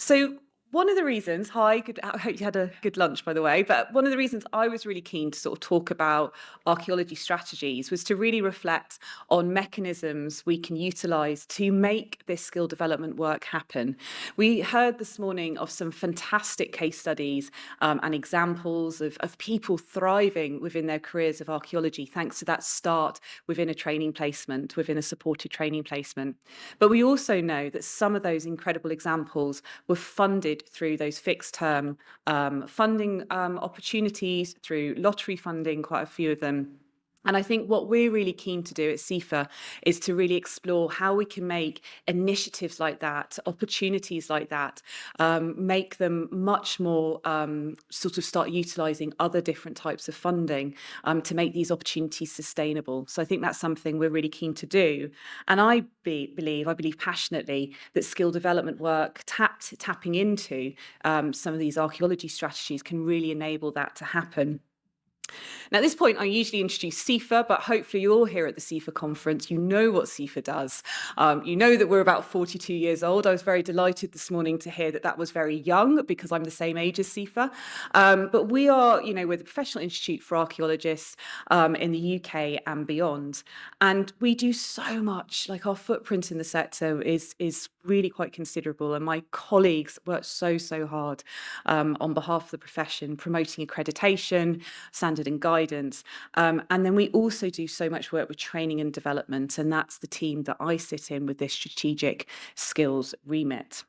So one of the reasons, I hope you had a good lunch, by the way, but one of the reasons I was really keen to sort of talk about archaeology strategies was to really reflect on mechanisms we can utilise to make this skill development work happen. We heard this morning of some fantastic case studies and examples of people thriving within their careers of archaeology, thanks to that start within a training placement, within a supported training placement. But we also know that some of those incredible examples were funded through those fixed term funding opportunities, through lottery funding, quite a few of them. And I think what we're really keen to do at CIFA is to really explore how we can make initiatives like that, opportunities like that, make them much more sort of start utilising other different types of funding to make these opportunities sustainable. So I think that's something we're really keen to do. And I believe passionately that skill development work, tapping into some of these archaeology strategies can really enable that to happen. Now, at this point, I usually introduce CIFA, but hopefully you're all here at the CIFA conference. You know what CIFA does. You know that we're about 42 years old. I was very delighted this morning to hear that that was very young because I'm the same age as CIFA. But we are, we're the Professional Institute for Archaeologists in the UK and beyond. And we do so much, like our footprint in the sector is really quite considerable. And my colleagues work so hard on behalf of the profession, promoting accreditation, standard and guidance. And then we also do so much work with training and development, and that's the team that I sit in with this strategic skills remit.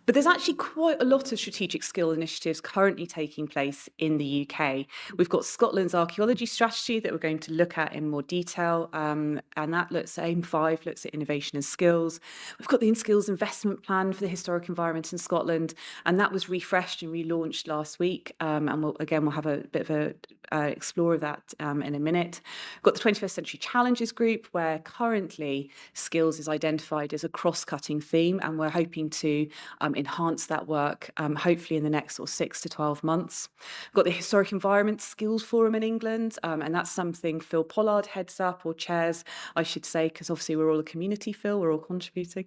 But there's actually quite a lot of strategic skill initiatives currently taking place in the UK. We've got Scotland's archaeology strategy that we're going to look at in more detail, and that looks at AIM5, looks at innovation and skills. We've got the skills investment plan for the historic environment in Scotland, and that was refreshed and relaunched last week. And we'll have a bit of a explore of that in a minute. We've got the 21st Century Challenges Group, where currently skills is identified as a cross-cutting theme, and we're hoping to enhance that work, hopefully in the next 6 to 12 months. We've got the Historic Environment Skills Forum in England, and that's something Phil Pollard heads up, or chairs, I should say, because obviously we're all a community, Phil, we're all contributing.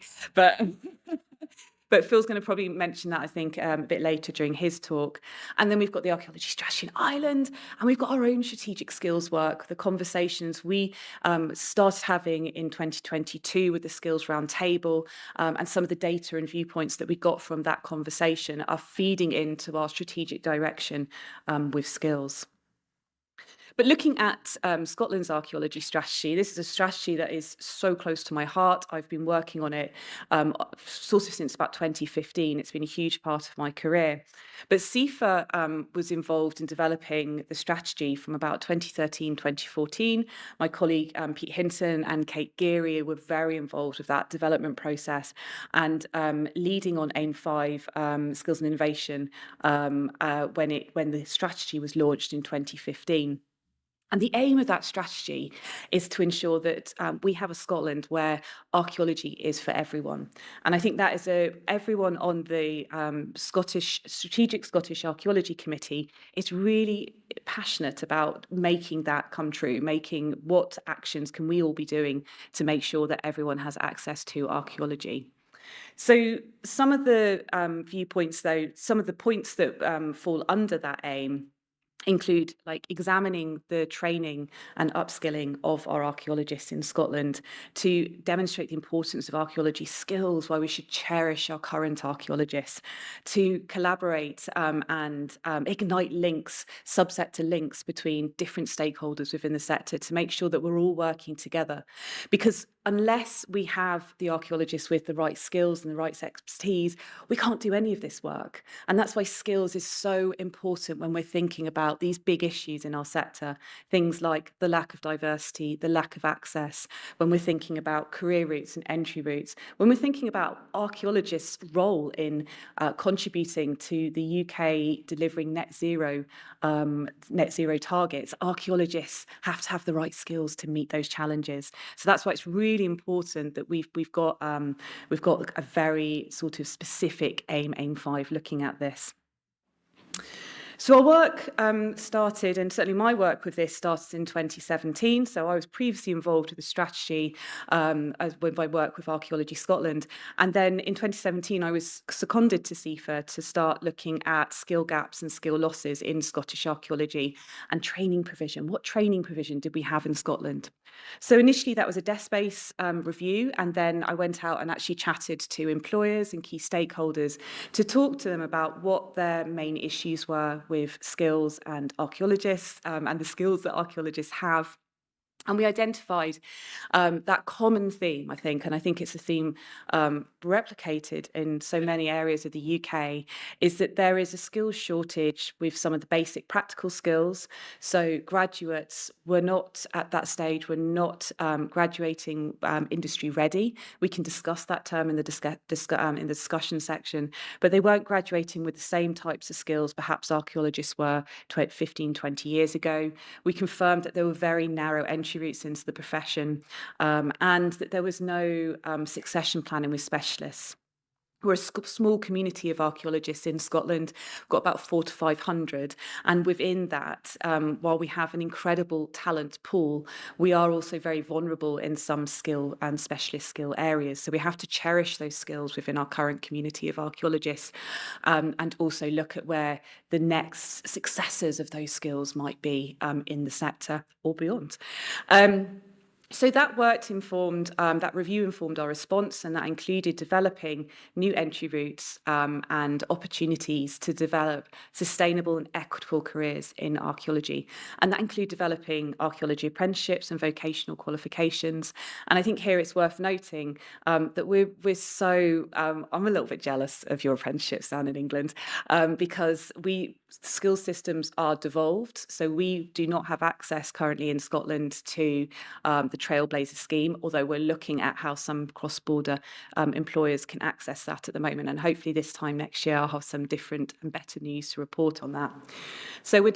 But Phil's going to probably mention that, I think, a bit later during his talk. And then we've got the archaeology strategy in Ireland, and we've got our own strategic skills work, the conversations we started having in 2022 with the Skills Roundtable, and some of the data and viewpoints that we got from that conversation are feeding into our strategic direction with skills. But looking at Scotland's archaeology strategy, this is a strategy that is so close to my heart. I've been working on it sort of since about 2015. It's been a huge part of my career. But CIFA was involved in developing the strategy from about 2013, 2014. My colleague Pete Hinton and Kate Geary were very involved with that development process and leading on AIM5 skills and innovation when the strategy was launched in 2015. And the aim of that strategy is to ensure that we have a Scotland where archaeology is for everyone. And I think that is everyone on the Strategic Scottish Archaeology Committee is really passionate about making that come true, making what actions can we all be doing to make sure that everyone has access to archaeology. So some of the viewpoints, though, some of the points that fall under that aim include examining the training and upskilling of our archaeologists in Scotland to demonstrate the importance of archaeology skills, why we should cherish our current archaeologists, to collaborate and ignite links, subsector links between different stakeholders within the sector to make sure that we're all working together. Because unless we have the archaeologists with the right skills and the right expertise, we can't do any of this work. And that's why skills is so important when we're thinking about these big issues in our sector, things like the lack of diversity, the lack of access, when we're thinking about career routes and entry routes, when we're thinking about archaeologists' role in contributing to the UK delivering net zero targets, archaeologists have to have the right skills to meet those challenges. So that's why it's really important that we've got a very sort of specific AIM5 looking at this. So our work started, and certainly my work with this started in 2017. So I was previously involved with the strategy with my work with Archaeology Scotland. And then in 2017, I was seconded to CIFA to start looking at skill gaps and skill losses in Scottish archaeology and training provision. What training provision did we have in Scotland? So initially that was a desk-based review, and then I went out and actually chatted to employers and key stakeholders to talk to them about what their main issues were with skills and archaeologists and the skills that archaeologists have. And we identified that common theme, I think, and I think it's a theme replicated in so many areas of the UK, is that there is a skills shortage with some of the basic practical skills. So graduates were not at that stage, were not graduating industry ready. We can discuss that term in the discussion section, but they weren't graduating with the same types of skills perhaps archaeologists were 15, 20 years ago. We confirmed that there were very narrow entry routes into the profession and that there was no succession planning with specialists. We're a small community of archaeologists in Scotland. We've got about 400 to 500. And within that, while we have an incredible talent pool, we are also very vulnerable in some skill and specialist skill areas. So we have to cherish those skills within our current community of archaeologists and also look at where the next successors of those skills might be in the sector or beyond. So that that review informed our response, and that included developing new entry routes and opportunities to develop sustainable and equitable careers in archaeology. And that included developing archaeology apprenticeships and vocational qualifications. And I think here it's worth noting that we're so, I'm a little bit jealous of your apprenticeships down in England because skill systems are devolved. So we do not have access currently in Scotland to the Trailblazer scheme, although we're looking at how some cross-border employers can access that at the moment. And hopefully this time next year, I'll have some different and better news to report on that. So we're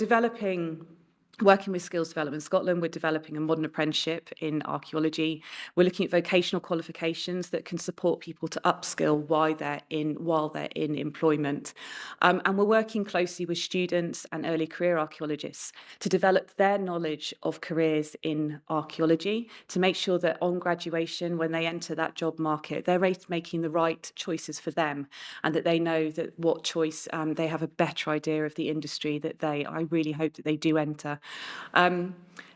working with Skills Development Scotland, we're developing a modern apprenticeship in archaeology. We're looking at vocational qualifications that can support people to upskill while they're in employment. And we're working closely with students and early career archaeologists to develop their knowledge of careers in archaeology, to make sure that on graduation, when they enter that job market, they're making the right choices for them, and that they know that what choice they have a better idea of the industry that I really hope that they do enter. And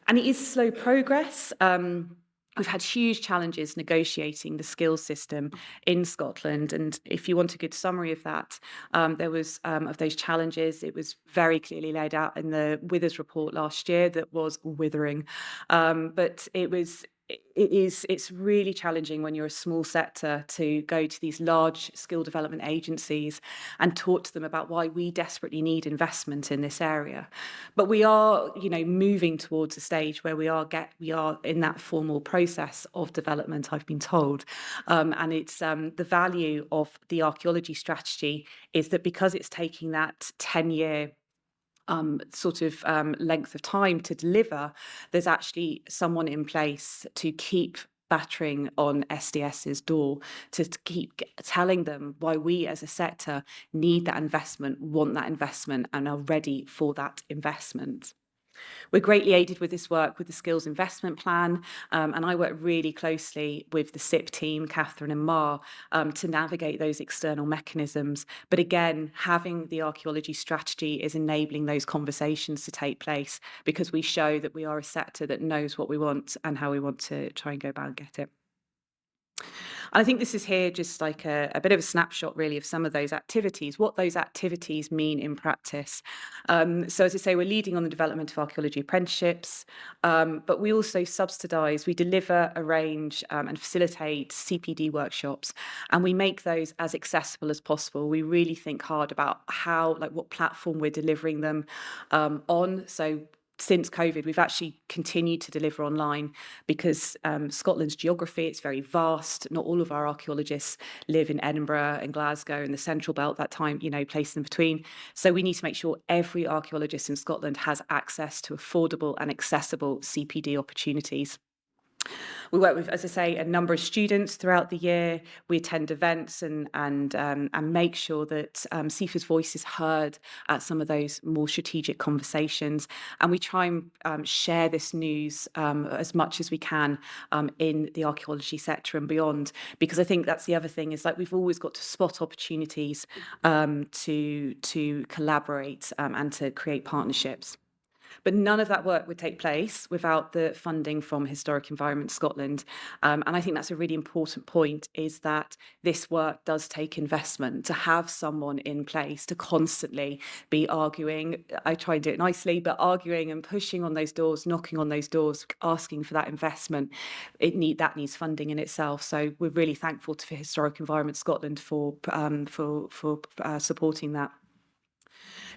it is slow progress. We've had huge challenges negotiating the skills system in Scotland. And if you want a good summary of that, there was of those challenges, it was very clearly laid out in the Withers report last year that was withering. But it's really challenging when you're a small sector to go to these large skill development agencies and talk to them about why we desperately need investment in this area. But we are, moving towards a stage where we are in that formal process of development, I've been told. And it's the value of the archaeology strategy is that because it's taking that 10-year length of time to deliver, there's actually someone in place to keep battering on SDS's door, to keep telling them why we as a sector need that investment, want that investment, and are ready for that investment. We're greatly aided with this work with the Skills Investment Plan, and I work really closely with the SIP team, Catherine and Mar, to navigate those external mechanisms. But again, having the archaeology strategy is enabling those conversations to take place, because we show that we are a sector that knows what we want and how we want to try and go about and get it. And I think this is here just like a bit of a snapshot really of some of those activities, what those activities mean in practice. So as I say, we're leading on the development of archaeology apprenticeships, but we also subsidise, we deliver, arrange and facilitate CPD workshops, and we make those as accessible as possible. We really think hard about what platform we're delivering them on. So since COVID, we've actually continued to deliver online because Scotland's geography, it's very vast. Not all of our archaeologists live in Edinburgh and Glasgow and the Central Belt, that time, placed in between. So we need to make sure every archaeologist in Scotland has access to affordable and accessible CPD opportunities. We work with, as I say, a number of students throughout the year. We attend events and make sure that CIFA's voice is heard at some of those more strategic conversations. And we try and share this news as much as we can in the archaeology sector and beyond, because I think that's the other thing, is like we've always got to spot opportunities to collaborate and to create partnerships. But none of that work would take place without the funding from Historic Environment Scotland. And I think that's a really important point, is that this work does take investment. To have someone in place to constantly be arguing, I try and do it nicely, but arguing and pushing on those doors, knocking on those doors, asking for that investment, that needs funding in itself. So we're really thankful to Historic Environment Scotland for supporting that.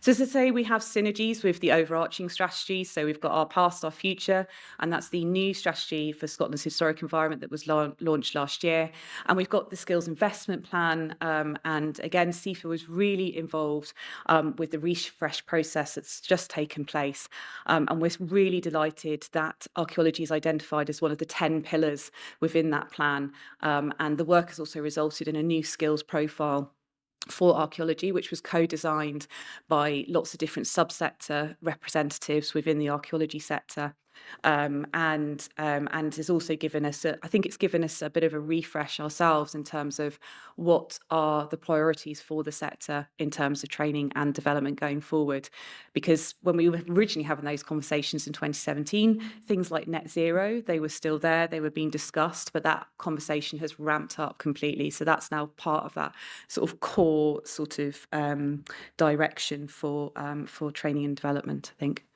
So as I say, we have synergies with the overarching strategy. So we've got our past, our future, and that's the new strategy for Scotland's historic environment that was launched last year. And we've got the skills investment plan. And again, CIFA was really involved with the refresh process that's just taken place. And we're really delighted that archaeology is identified as one of the 10 pillars within that plan. And the work has also resulted in a new skills profile for archaeology, which was co-designed by lots of different subsector representatives within the archaeology sector. And has also given us, I think it's given us a bit of a refresh ourselves in terms of what are the priorities for the sector in terms of training and development going forward. Because when we were originally having those conversations in 2017, things like net zero, they were still there, they were being discussed, but that conversation has ramped up completely. So that's now part of that sort of core sort of direction for training and development, I think.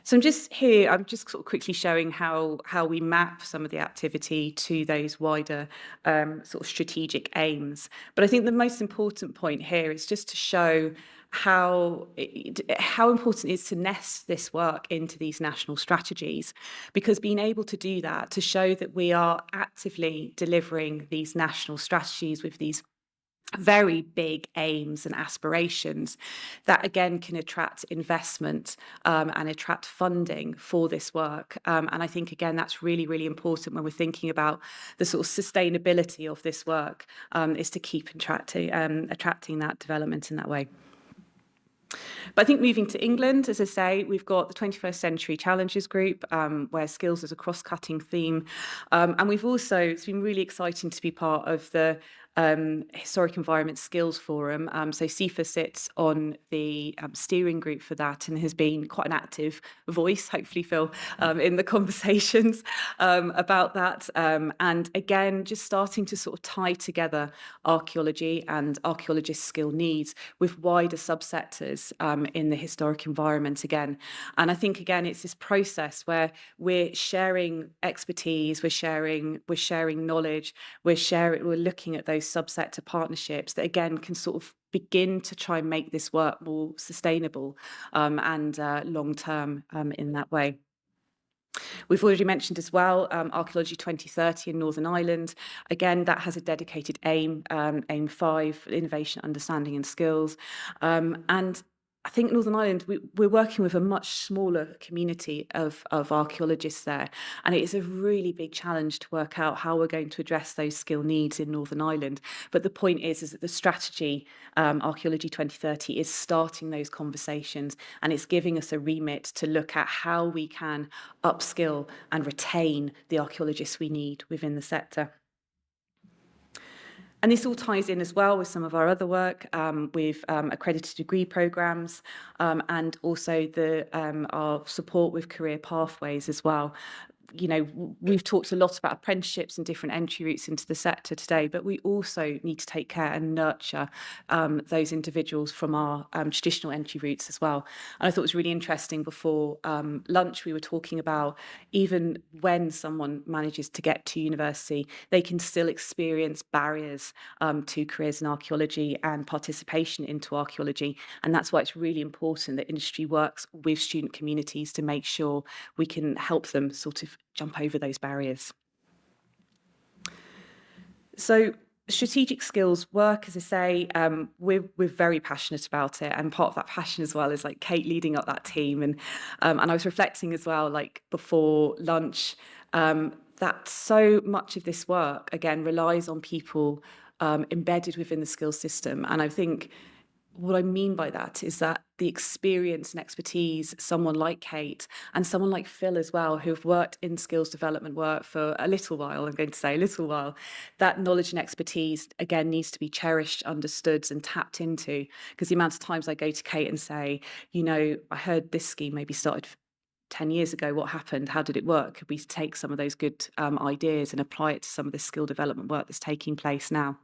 So I'm just sort of quickly showing how we map some of the activity to those wider sort of strategic aims. But I think the most important point here is just to show how important it is to nest this work into these national strategies, because being able to do that, to show that we are actively delivering these national strategies with these very big aims and aspirations, that again can attract investment and attract funding for this work. And I think again that's really, really important when we're thinking about the sort of sustainability of this work, is to keep attracting that development in that way. But I think moving to England, as I say, we've got the 21st Century Challenges Group, where skills is a cross-cutting theme. And we've also, it's been really exciting to be part of the Historic Environment Skills Forum. So CIFA sits on the steering group for that and has been quite an active voice, hopefully, Phil, in the conversations about that. And again, just starting to sort of tie together archaeology and archaeologist skill needs with wider subsectors in the historic environment again. And I think, again, it's this process where we're sharing expertise, we're sharing knowledge, we're looking at those subsector partnerships that again can sort of begin to try and make this work more sustainable and long-term in that way. We've already mentioned as well Archaeology 2030 in Northern Ireland. Again, that has a dedicated aim, aim 5, innovation, understanding and skills. And I think Northern Ireland, we're working with a much smaller community of archaeologists there, and it is a really big challenge to work out how we're going to address those skill needs in Northern Ireland. But the point is that the strategy, Archaeology 2030, is starting those conversations, and it's giving us a remit to look at how we can upskill and retain the archaeologists we need within the sector. And this all ties in as well with some of our other work with accredited degree programmes and also our support with career pathways as well. You know, we've talked a lot about apprenticeships and different entry routes into the sector today, but we also need to take care and nurture those individuals from our traditional entry routes as well. And I thought it was really interesting before lunch, we were talking about even when someone manages to get to university, they can still experience barriers to careers in archaeology and participation into archaeology. And that's why it's really important that industry works with student communities to make sure we can help them sort of jump over those barriers. So strategic skills work, as I say, we're very passionate about it, and part of that passion as well is like Kate leading up that team, and I was reflecting as well, like before lunch, that so much of this work, again, relies on people embedded within the skills system. And I think what I mean by that is that the experience and expertise, someone like Kate and someone like Phil as well, who've worked in skills development work for a little while, I'm going to say a little while, that knowledge and expertise, again, needs to be cherished, understood and tapped into. Because the amount of times I go to Kate and say, you know, I heard this scheme maybe started 10 years ago, what happened? How did it work? Could we take some of those good ideas and apply it to some of the skill development work that's taking place now?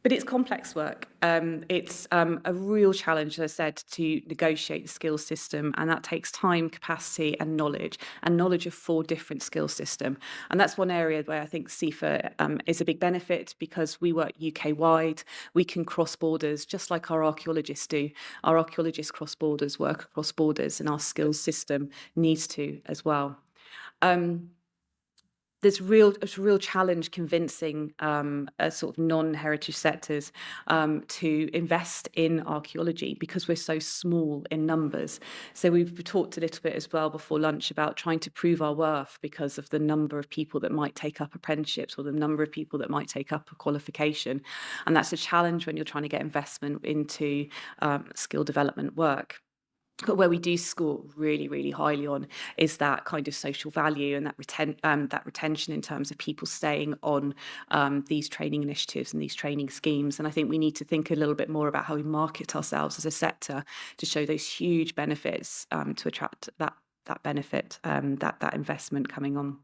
But it's complex work. It's a real challenge, as I said, to negotiate the skills system, and that takes time, capacity, and knowledge of 4 different skill system. And that's one area where I think CIFA is a big benefit because we work UK wide. We can cross borders, just like our archaeologists do. Our archaeologists cross borders, work across borders, and our skills system needs to as well. Um, there's a real challenge convincing sort of non-heritage sectors to invest in archaeology because we're so small in numbers. So we've talked a little bit as well before lunch about trying to prove our worth because of the number of people that might take up apprenticeships or the number of people that might take up a qualification. And that's a challenge when you're trying to get investment into skill development work. But where we do score really, really highly on is that kind of social value and that retention in terms of people staying on these training initiatives and these training schemes. And I think we need to think a little bit more about how we market ourselves as a sector to show those huge benefits to attract that benefit, that investment coming on.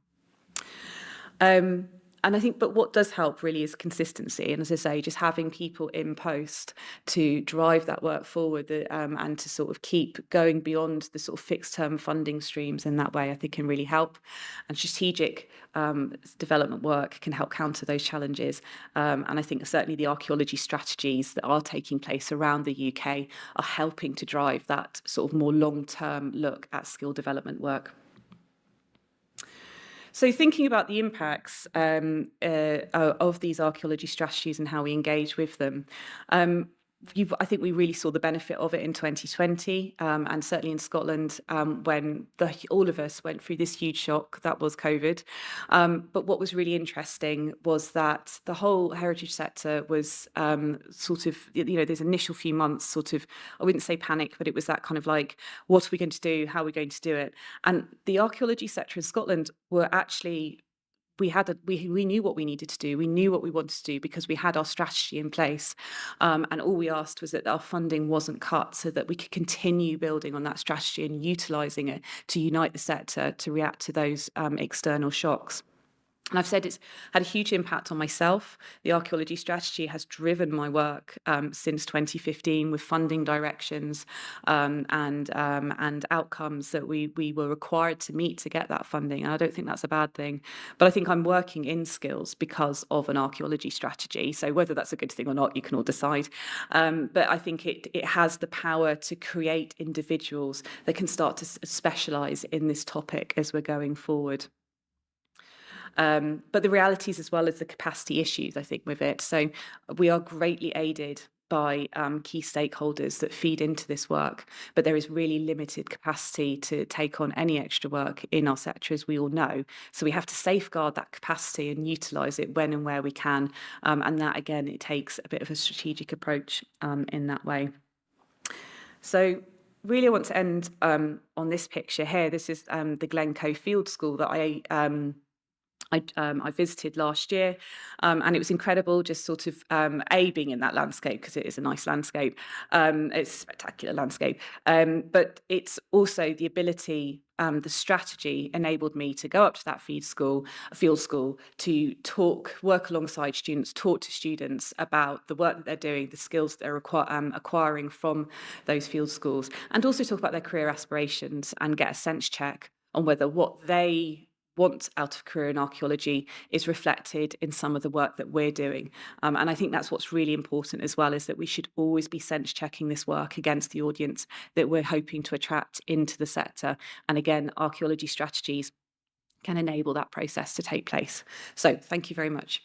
And I think, but what does help really is consistency. And as I say, just having people in post to drive that work forward and to sort of keep going beyond the sort of fixed term funding streams in that way, I think can really help. And strategic development work can help counter those challenges. And I think certainly the archaeology strategies that are taking place around the UK are helping to drive that sort of more long-term look at skill development work. So thinking about the impacts of these archaeology strategies and how we engage with them, I think we really saw the benefit of it in 2020, and certainly in Scotland when all of us went through this huge shock that was COVID. But what was really interesting was that the whole heritage sector was sort of, those initial few months sort of, I wouldn't say panic, but it was that kind of like, what are we going to do? How are we going to do it? And the archaeology sector in Scotland were actually we knew what we needed to do. We knew what we wanted to do because we had our strategy in place. And all we asked was that our funding wasn't cut so that we could continue building on that strategy and utilising it to unite the sector to react to those external shocks. And I've said it's had a huge impact on myself. The archaeology strategy has driven my work since 2015 with funding directions and outcomes that we were required to meet to get that funding. And I don't think that's a bad thing. But I think I'm working in skills because of an archaeology strategy. So whether that's a good thing or not, you can all decide. But I think it has the power to create individuals that can start to specialise in this topic as we're going forward. But the realities as well as the capacity issues, I think, with it. So we are greatly aided by key stakeholders that feed into this work, but there is really limited capacity to take on any extra work in our sector, as we all know. So we have to safeguard that capacity and utilise it when and where we can. And that, again, it takes a bit of a strategic approach in that way. So really I want to end on this picture here. This is the Glencoe Field School that I visited last year, and it was incredible just sort of being in that landscape because it is a nice landscape. It's a spectacular landscape, but it's also the ability, the strategy enabled me to go up to that field school to work alongside students, talk to students about the work that they're doing, the skills that they're acquiring from those field schools, and also talk about their career aspirations and get a sense check on whether what they want out of career in archaeology is reflected in some of the work that we're doing. And I think that's what's really important as well, is that we should always be sense checking this work against the audience that we're hoping to attract into the sector. And again, archaeology strategies can enable that process to take place. So thank you very much.